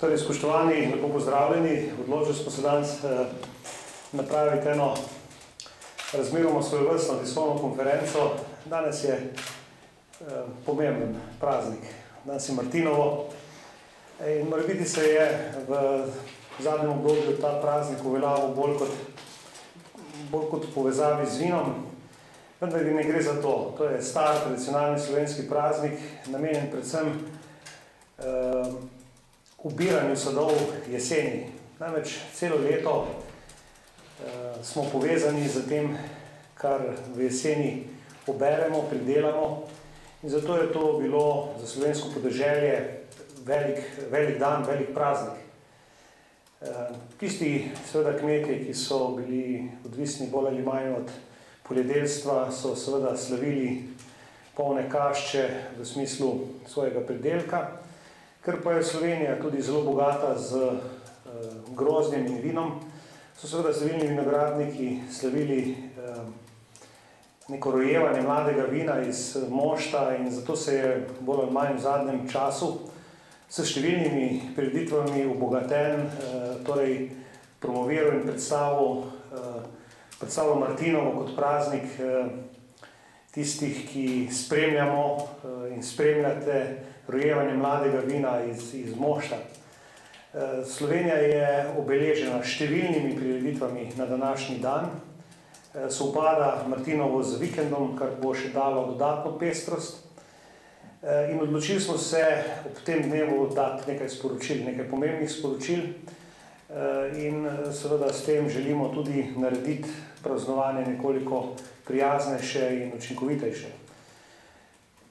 Torej, spoštovani, lepo pozdravljeni. Odločili smo se danes napraviti eno razmeroma svojevrstno tiskovno konferenco. Danes je pomemben praznik, danes je Martinovo. In morebiti se je v zadnjem obdobju ta praznik uveljavil bolj kot v povezavi z vinom, vendar ne gre za to. To je star, tradicionalni slovenski praznik, namenjen predvsem ubiranju sadov jeseni. Namreč celo leto smo povezani z tem, kar v jeseni oberemo, pridelamo, in zato je to bilo za slovensko podeželje velik dan, velik praznik. Tisti seveda kmetje, ki so bili odvisni bolj ali manj od poljedelstva, so seveda slavili polne kašče v smislu svojega pridelka. Ker pa je Slovenija tudi zelo bogata z grozdjem in vinom, so seveda številni vinogradniki slavili neko rojevanje mladega vina iz mošta, in zato se je bolj ali manj v zadnjem času s številnimi prireditvami obogaten, torej promoviral in predstavil Martinovo kot praznik tistih, ki spremljamo in spremljate rojevanje mladega vina iz mošta. Slovenija je obeležena številnimi prireditvami na današnji dan. Sovpada Martinovo z vikendom, kar bo še dalo dodatno pestrost. In odločili smo se ob tem dnevu dati nekaj sporočil, nekaj pomembnih sporočil, in seveda s tem želimo tudi narediti praznovanje nekoliko prijaznejše in učinkovitejše.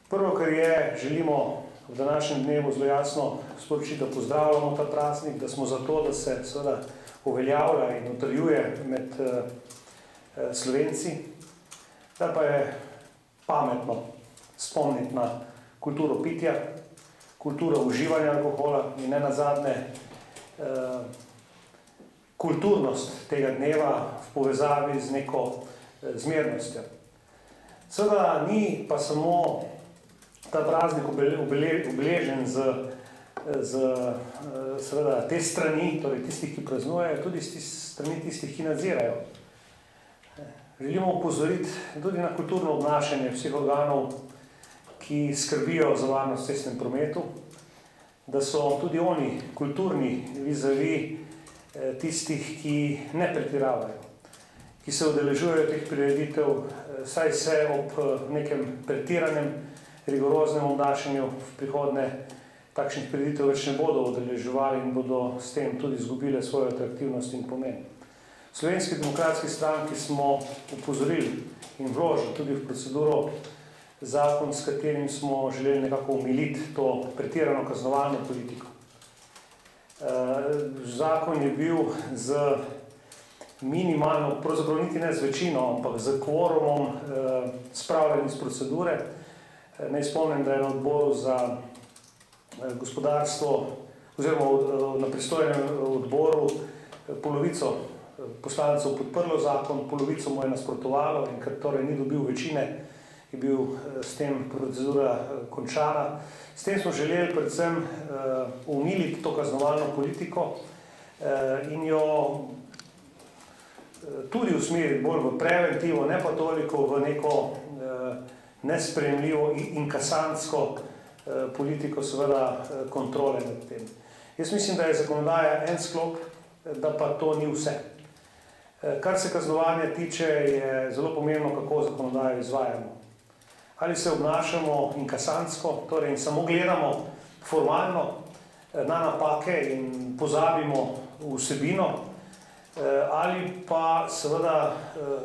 Prvo, kar je, želimo v današnjem dnevu zelo jasno sporočiti, da pozdravljamo ta praznik, da smo za to, da se seveda uveljavlja in utrjuje med Slovenci, da pa je pametno spomniti na kulturo pitja, kulturo uživanja alkohola in nenazadnje kulturnost tega dneva v povezavi z neko zmernostjo. Seveda ni pa samo ta praznik obeležen z seveda te strani, torej tistih, ki praznujejo, tudi z strani tistih, ki nadzirajo. Želimo opozoriti tudi na kulturno obnašanje vseh organov, ki skrbijo za varnost v cestnem prometu, da so tudi oni kulturni vizavi tistih, ki ne pretiravajo, ki se udeležujejo teh prireditev, saj se ob nekem pretiranem, rigoroznem obnašanju v prihodnje takšnih prireditev več ne bodo udeleževali in bodo s tem tudi izgubile svojo atraktivnost in pomen. V Slovenski demokratski stranki smo upozorili in vložili tudi v proceduro zakon, s katerim smo želeli nekako umiliti to pretirano kaznovalno politiko. Zakon je bil z minimalno, pravzaprav niti ne z večino, ampak z kvorumom spravljen iz procedure. Naj spomnim, da je na odboru za gospodarstvo oziroma na pristojnem odboru polovico poslancev podprlo zakon, polovico mu je nasprotovalo, in ker torej ni dobil večine, je bil s tem procedura končana. S tem smo želeli predvsem umiliti to kaznovalno politiko in jo tudi usmeriti bolj v preventivo, ne pa toliko v neko nesprejemljivo in kasantsko politiko seveda kontrole nad tem. Jaz mislim, da je zakonodaja en sklop, da pa to ni vse. Kar se kaznovanja tiče, je zelo pomembno, kako zakonodajo izvajamo. Ali se obnašamo inkasantsko, torej in samo gledamo formalno na napake in pozabimo vsebino, ali pa seveda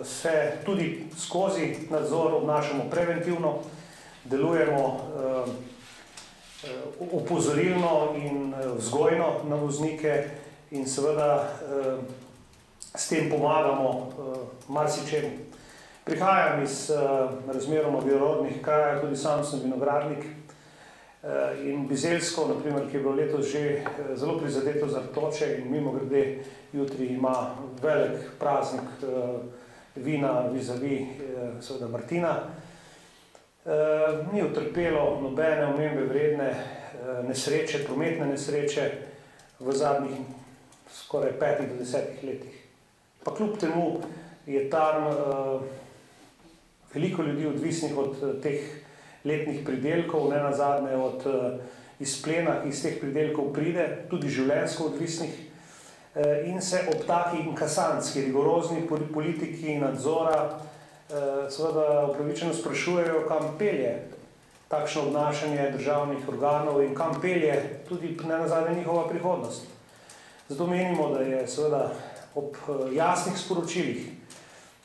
se tudi skozi nadzor obnašamo preventivno, delujemo opozorilno in vzgojno na voznike in seveda s tem pomagamo marsičemu. Prihajam iz razmeroma vinorodnih krajev, tudi sam sem vinogradnik, in Bizeljsko, naprimer, ki je bilo letos že zelo prizadeto za toče in mimogrede jutri ima velik praznik vina vizavi seveda Martina, ni utrpelo nobene omembe vredne nesreče, prometne nesreče, v zadnjih skoraj 5 do 10 letih. Pa kljub temu je tam veliko ljudi odvisnih od teh letnih pridelkov, ne nazadnje od izplena, ki iz teh pridelkov pride, tudi življenjsko odvisnih, in se ob taki inkasantski, rigorozni politiki nadzora seveda upravičeno sprašujejo, kam pelje takšno obnašanje državnih organov in kam pelje tudi ne nazadnje njihova prihodnost. Zato menimo, da je seveda ob jasnih sporočilih,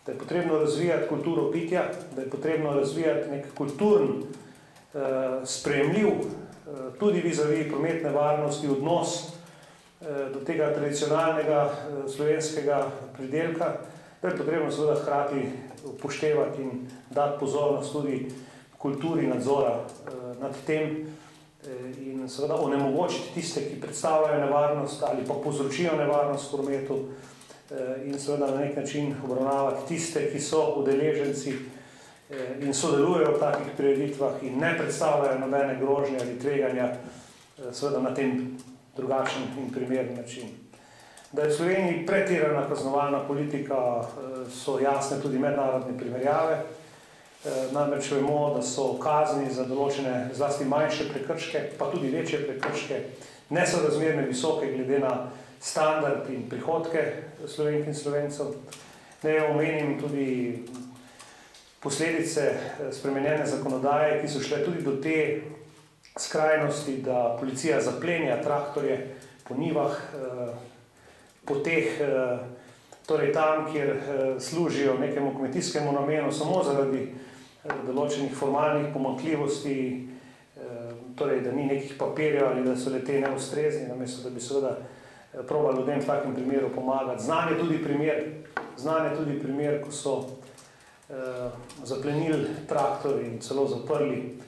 da je potrebno razvijati kulturo pitja, da je potrebno razvijati nek kulturn, sprejemljiv, tudi vizavi prometne varnosti, odnos do tega tradicionalnega slovenskega pridelka, da je potrebno seveda hkrati upoštevati in dati pozornost tudi kulturi nadzora nad tem in seveda onemogočiti tiste, ki predstavljajo nevarnost ali pa povzročijo nevarnost v prometu in seveda na nek način obravnavati tiste, ki so udeleženci in sodelujejo v takih prireditvah in ne predstavljajo nobene grožnje ali tveganja seveda na tem drugačen in primeren način. Da je v Sloveniji pretirana kaznovalna politika, so jasne tudi mednarodne primerjave. Namreč vemo, da so kazni za določene zlasti manjše prekrške, pa tudi večje prekrške, nesorazmerno visoke glede na standard in prihodke Slovenk in Slovencev. Naj omenim tudi posledice spremenjene zakonodaje, ki so šle tudi do te skrajnosti, da policija zaplenja traktorje po njivah, poteh, torej tam, kjer služijo nekemu kmetijskemu namenu, samo zaradi določenih formalnih pomanjkljivosti, torej da ni nekih papirjev ali da so le-te neustrezni, namesto da bi seveda probali ljudem v takem primeru pomagati. Znan je tudi primer, ko so zaplenili traktor in celo zaprli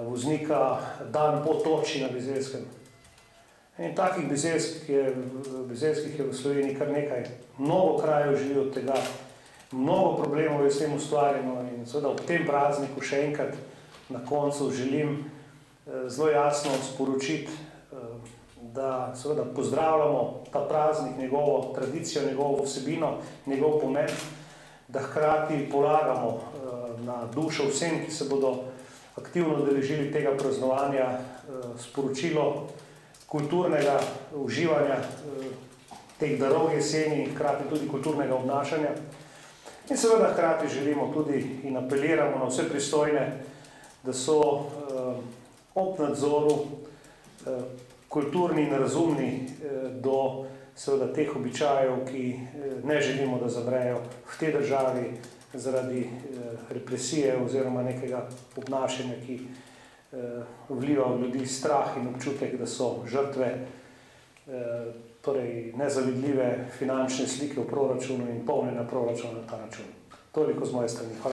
voznika dan po toči na Bizeljskem. In takih bizeljskih je v Sloveniji kar nekaj. Mnogo krajev živi od tega, mnogo problemov je s tem ustvarjeno in seveda ob tem prazniku še enkrat na koncu želim zelo jasno sporočiti, da seveda pozdravljamo ta praznik, njegovo tradicijo, njegovo vsebino, njegov pomen, da hkrati polagamo na dušo vsem, ki se bodo aktivno udeležili tega praznovanja, sporočilo kulturnega uživanja teh darov jeseni in hkrati tudi kulturnega obnašanja. In seveda hkrati želimo tudi in apeliramo na vse pristojne, da so ob nadzoru kulturni in razumni do seveda teh običajev, ki ne želimo, da zamrejo v tej državi zaradi represije oziroma nekega obnašanja, ki vliva v ljudi strah in občutek, da so žrtve torej nezavidljive finančne slike v proračunu in polnjenja proračuna na ta račun. Toliko z moje strani. Hvala.